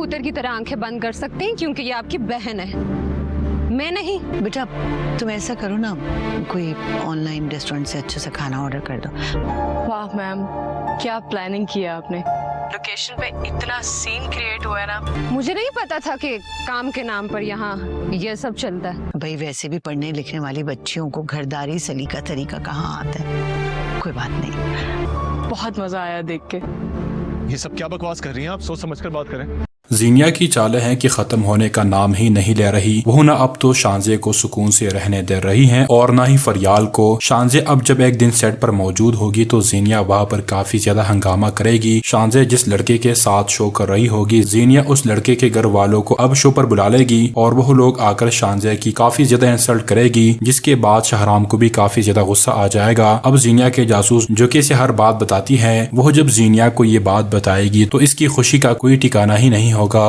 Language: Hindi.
कबूतर की तरह आंखें बंद कर सकते हैं क्योंकि ये आपकी बहन है, मैं नहीं। बेटा तुम ऐसा करो ना, कोई ऑनलाइन रेस्टोरेंट से अच्छे से खाना ऑर्डर कर दो। वाह मैम, क्या प्लानिंग किया आपने। लोकेशन पे इतना सीन क्रिएट हुआ है ना। मुझे नहीं पता था कि काम के नाम पर यहाँ ये सब चलता है। भाई वैसे भी पढ़ने लिखने वाली बच्चियों को घरदारी सलीका तरीका कहाँ आता है। कोई बात नहीं। बहुत मजा आया देख के। ये सब क्या बकवास कर रही हैं आप? सोच समझ कर बात करें। जीनिया की चालें हैं कि खत्म होने का नाम ही नहीं ले रही। वो न अब तो शांजे को सुकून से रहने दे रही हैं और न ही फरियाल को। शांजे अब जब एक दिन सेट पर मौजूद होगी तो जीनिया वहाँ पर काफी ज्यादा हंगामा करेगी। शांजे जिस लड़के के साथ शो कर रही होगी, जीनिया उस लड़के के घर वालों को अब शो पर बुला लेगी और वो लोग आकर शांजे की काफी ज्यादा इंसल्ट करेगी, जिसके बाद शहराम को भी काफी ज्यादा गुस्सा आ जाएगा। अब जीनिया के जासूस जो कि इसे हर बात बताती है, वो जब जीनिया को ये बात बताएगी तो इसकी खुशी का कोई ठिकाना ही नहीं होगा।